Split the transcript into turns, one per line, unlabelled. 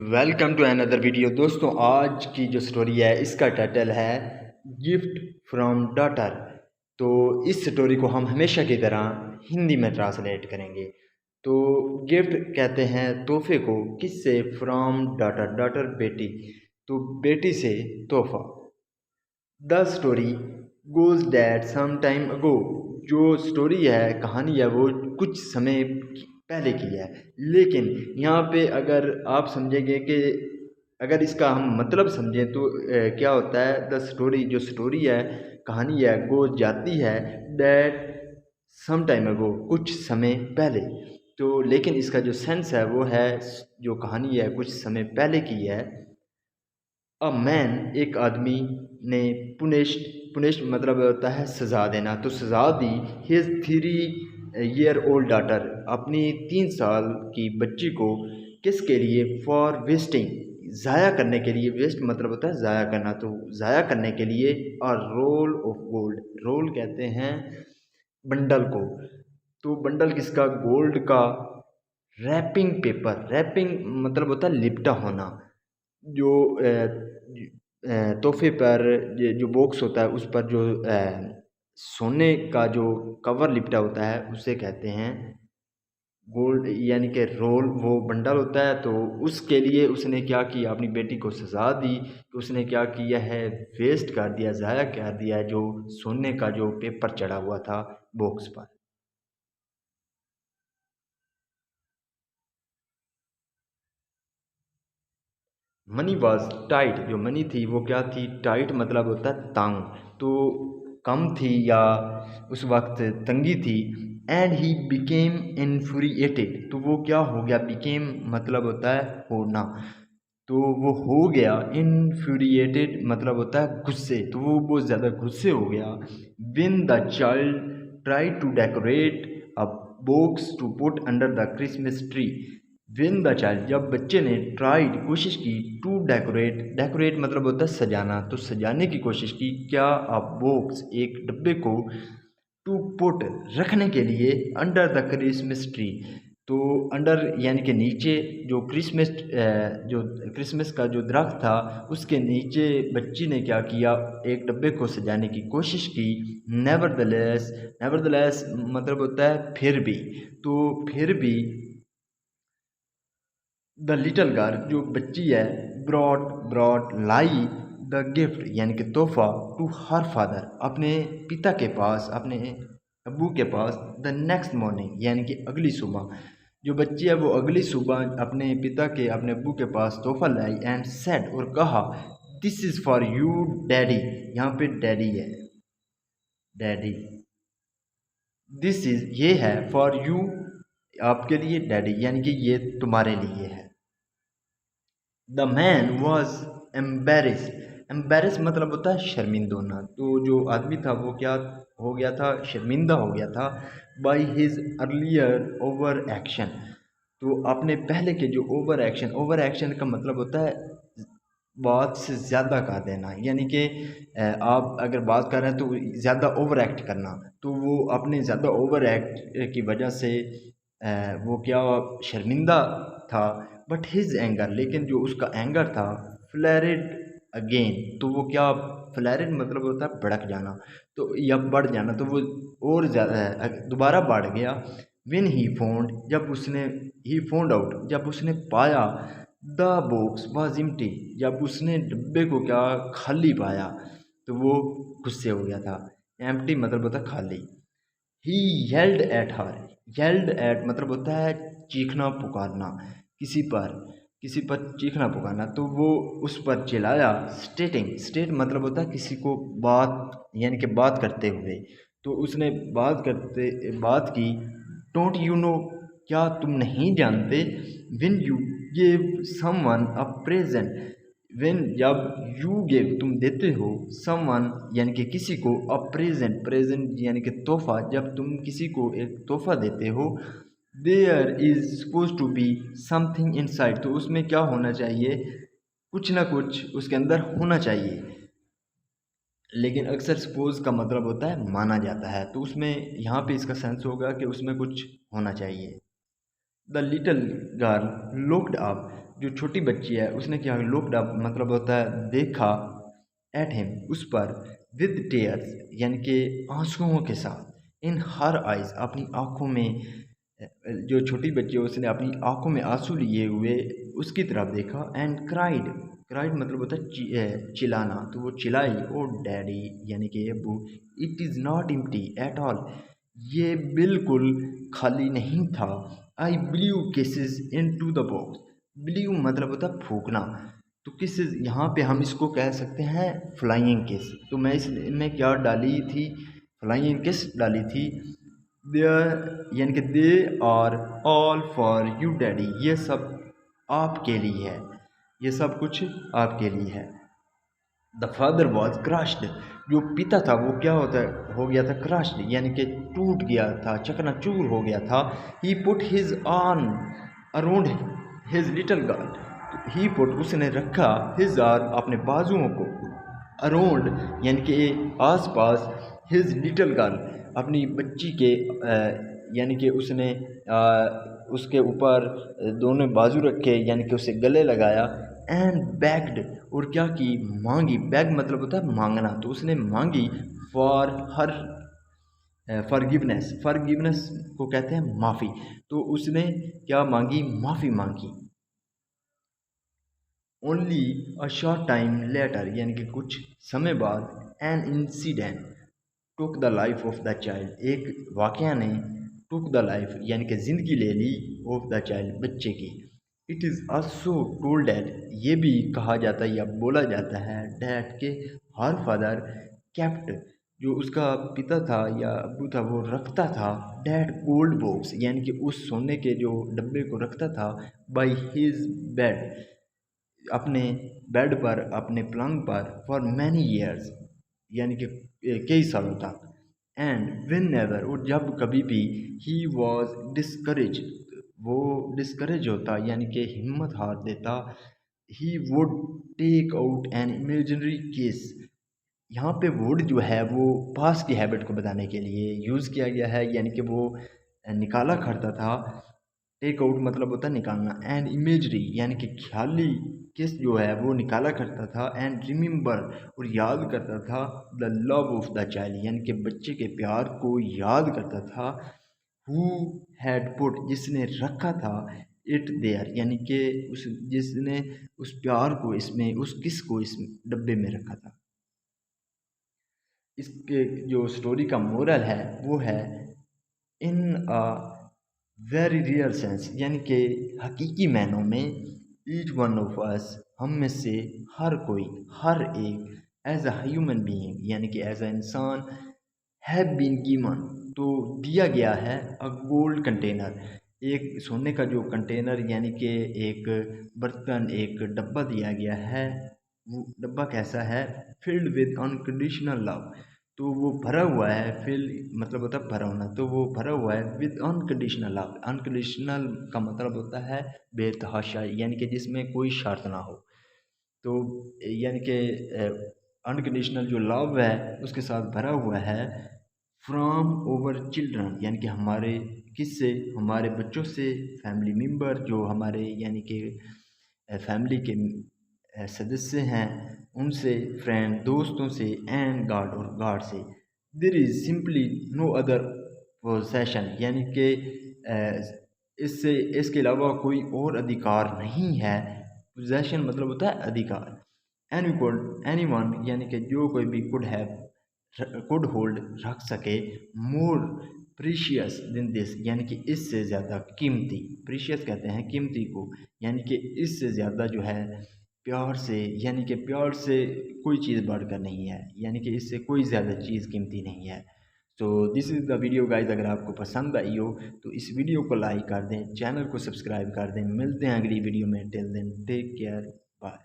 Welcome to another video. दोस्तों, आज की जो स्टोरी है इसका टाइटल है गिफ्ट फ्रॉम डॉटर। तो इस स्टोरी को हम हमेशा की तरह हिंदी में ट्रांसलेट करेंगे। तो गिफ्ट कहते हैं तोहफे को, किससे? फ्रॉम डॉटर, डॉटर बेटी, तो बेटी से तोहफा। The story goes that some time ago. जो स्टोरी है, कहानी है, वो कुछ समय पहले की है। लेकिन यहाँ पे अगर आप समझेंगे कि अगर इसका हम मतलब समझें तो क्या होता है। द स्टोरी, जो स्टोरी है, कहानी है, गोज जाती है डैट सम टाइम अगो, कुछ समय पहले। तो लेकिन इसका जो सेंस है वो है, जो कहानी है कुछ समय पहले की है। अ मैन, एक आदमी ने पुनिश्ड मतलब होता है सजा देना, तो सजा the his 3 year old daughter, अपनी 3 साल की बच्ची को। किसके लिए? फॉर वेस्टिंग, ज़ाया करने के लिए। वेस्ट मतलब होता है ज़ाया करना, तो ज़ाया करने के लिए। और रोल ऑफ गोल्ड, रोल कहते हैं बंडल को। तो बंडल किसका? गोल्ड का। रैपिंग पेपर, रैपिंग मतलब होता है लिपटा होना। जो तोहफे पर जो बॉक्स होता है उस पर जो सोने का जो कवर लिपटा होता है उसे कहते हैं गोल्ड, यानी कि रोल, वो बंडल होता है। तो उसके लिए उसने क्या किया, अपनी बेटी को सजा दी। तो उसने क्या किया है, वेस्ट कर दिया, ज़ाया कर दिया है जो सोने का जो पेपर चढ़ा हुआ था बॉक्स पर। मनी वॉज टाइट, जो मनी थी वो क्या थी? टाइट मतलब होता है तंग, तो कम थी या उस वक्त तंगी थी। एंड ही बिकेम इन्फ्यूरिएटेड, तो वो क्या हो गया? बिकेम मतलब होता है होना, तो वो हो गया। इन्फ्यूरिएटेड मतलब होता है गुस्से, तो वो बहुत ज़्यादा गुस्से हो गया। When the child try to decorate a box to put under the Christmas tree. When the child, जब बच्चे ने ट्राइड कोशिश की, टू डेकोरेट, डेकोरेट मतलब होता है सजाना, तो सजाने की कोशिश की। क्या? अ बॉक्स, एक डब्बे को। टू पुट, रखने के लिए। अंडर द क्रिसमस ट्री, तो अंडर यानी कि नीचे। जो क्रिसमस का जो दरख्त था उसके नीचे बच्ची ने क्या किया? एक डब्बे को सजाने की कोशिश की। नेवरदलेस, नेवरदलेस मतलब होता है फिर भी, तो फिर भी। द लिटल गर्ल, जो बच्ची है, ब्रॉड लाई द गिफ्ट यानी कि तोहफा, टू हर फादर, अपने पिता के पास, अपने अब्बू के पास। द नेक्स्ट मॉर्निंग यानी कि अगली सुबह, जो बच्ची है वो अगली सुबह अपने पिता के, अपने अब्बू के पास तोहफा लाई। एंड सेड, और कहा, this is for you daddy, यहाँ पे डैडी है, डैडी। दिस इज़, ये है, फॉर यू, आपके लिए, डैडी यानी कि ये तुम्हारे लिए है। The man was embarrass, embarrass मतलब होता है शर्मिंदा होना, तो जो आदमी था वो क्या हो गया था? शर्मिंदा हो गया था। By his earlier over action, तो अपने पहले के जो ओवर एक्शन का मतलब होता है बात से ज़्यादा कह देना, यानी कि आप अगर बात कर रहे हैं तो ज़्यादा ओवर एक्ट करना। तो वो अपने ज़्यादा ओवर एक्ट की वजह से वो क्या, शर्मिंदा था। बट हिज एंगर, लेकिन जो उसका एंगर था, फ्लैरिड अगेन, तो वो क्या? फ्लैरिड मतलब होता है भड़क जाना, तो या बढ़ जाना, तो वो और ज़्यादा दोबारा बढ़ गया। विन ही फोन्ड, जब उसने, ही फोन्ड आउट, जब उसने पाया। द बॉक्स वॉज एम्प्टी, जब उसने डब्बे को क्या, खाली पाया, तो वो गुस्से हो गया था। एम्प्टी मतलब होता है खाली। He yelled at her, yelled at मतलब होता है चीखना पुकारना, किसी पर, किसी पर चीखना पुकारना, तो वो उस पर चिल्लाया। स्टेटिंग, स्टेट मतलब होता है किसी को बात, यानी कि बात करते हुए, तो उसने बात की। डोंट यू नो, क्या तुम नहीं जानते? Win you give someone a present, when जब यू गिव तुम देते हो, समवन यानी कि किसी को, अ प्रेजेंट, प्रेजेंट यानी कि तोहफा, जब तुम किसी को एक तोहफा देते हो। There is suppose to be something inside, तो उसमें क्या होना चाहिए? कुछ ना कुछ उसके अंदर होना चाहिए। लेकिन अक्सर सपोज का मतलब होता है माना जाता है, तो उसमें यहाँ पे इसका सेंस होगा कि उसमें कुछ होना चाहिए। The little girl looked up, जो छोटी बच्ची है उसने क्या लुक्ड अप मतलब होता है देखा एट हिम उस पर विद टेयर्स यानी कि आंसुओं के साथ इन हर आइज अपनी आंखों में। जो छोटी बच्ची है उसने अपनी आंखों में आंसू लिए हुए उसकी तरफ देखा एंड क्राइड। क्राइड मतलब होता है चिल्लाना, तो वो चिल्लाई ओ डैडी यानी कि अब्बू it is not empty at all, ये बिल्कुल खाली नहीं था। I blew kisses into the box. Blew मतलब होता है फूकना, तो किसेस यहाँ पे हम इसको कह सकते हैं फ्लाइंग किस। तो मैं इसमें क्या डाली थी, फ्लाइंग किस डाली थी। देयर यानी कि they are all for you daddy, ये सब आपके लिए है, ये सब कुछ आपके लिए है। द फादर वॉज क्रश्ड, जो पिता था वो क्या होता है हो गया था क्रश्ड यानी कि टूट गया था, चकनाचूर हो गया था। He put his arm around his little girl, he put उसने रखा हिज आर्म अपने बाजुओं को, अराउंड यानी कि आस पास, हिज लिटिल गर्ल अपनी बच्ची के यानी कि उसने उसके ऊपर दोनों बाजू रखे यानी कि उसे गले लगाया। एंड बैग्ड और क्या की मांगी, बैग मतलब होता है मांगना, तो उसने मांगी फॉर हर फॉरगिवनेस, फॉरगिवनेस को कहते हैं माफ़ी, तो उसने क्या मांगी, माफ़ी मांगी। Only a short time later यानी कि कुछ समय बाद an incident took the life of the child, एक वाक़या ने टुक द लाइफ यानी कि ज़िंदगी ले ली ऑफ द चाइल्ड बच्चे की। It is also told that, ये भी कहा जाता है या बोला जाता है डैट के हर फादर केप्ट, जो उसका पिता था या अब्बू था वो रखता था डैट गोल्ड बॉक्स यानी कि उस सोने के जो डब्बे को रखता था बाई हिज बेड, अपने बेड पर, अपने पलंग पर फॉर मैनी ईयर्स यानी कि कई सालों तक। एंड विन एवर और जब कभी भी ही वॉज डिस्करेज, वो डिस्करेज होता यानी कि हिम्मत हार देता, he would take out an imaginary case. यहाँ पे वुड जो है वो पास की हैबिट को बताने के लिए यूज़ किया गया है यानी कि वो निकाला करता था। टेक आउट मतलब होता है निकालना, एंड इमेजरी यानी कि ख्याली किस जो है वो निकाला करता था। एंड रिमेंबर और याद करता था the love of the child यानी कि बच्चे के प्यार को याद करता था। हु हैड पुट जिसने रखा था इट देयर यानी कि उस जिसने उस प्यार को इसमें, उस किस को इस डब्बे में रखा था। इसके जो स्टोरी का मोरल है वो है इन अ वेरी रियल सेंस यानी कि हकीकी मायनों में ईच वन ऑफ अस हम में से हर कोई, हर एक एज अ ह्यूमन बीइंग यानी कि एज अ इंसान हैव बीन गिवन, तो दिया गया है अ गोल्ड कंटेनर, एक सोने का जो कंटेनर यानी कि एक बर्तन, एक डब्बा दिया गया है। वो डब्बा कैसा है, फिल्ड विद अनकंडीशनल लव, तो वो भरा हुआ है, फिल मतलब होता है भरा होना, तो वो भरा हुआ है विद अनकंडीशनल लव। अनकंडीशनल का मतलब होता है बेतहाशा यानी कि जिसमें कोई शर्त ना हो, तो यानी कि अनकंडीशनल जो लव है उसके साथ भरा हुआ है। फ्रॉम ओवर चिल्ड्रन यानी कि हमारे किससे, हमारे बच्चों से, फैमिली मेम्बर जो हमारे यानी कि फैमिली के सदस्य हैं उनसे, फ्रेंड दोस्तों से, एंड गार्ड और गार्ड से। There is simply no other possession यानी कि इससे इसके अलावा कोई और अधिकार नहीं है। पोजेशन मतलब होता है अधिकार। एनी वन यानी कि जो कोई भी कुड हैव, कुड होल्ड रख सके, मोर प्रीशियस दिन दिस यानी कि इससे ज़्यादा कीमती, प्रीशियस कहते हैं कीमती को, यानी कि इससे ज़्यादा जो है प्यार से, यानी कि प्यार से कोई चीज़ बढ़कर नहीं है, यानी कि इससे कोई ज़्यादा चीज़ कीमती नहीं है। तो this is the video guys, अगर आपको पसंद आई हो तो इस वीडियो को लाइक कर दें, चैनल को सब्सक्राइब कर दें। मिलते हैं अगली वीडियो में, till then take care, bye.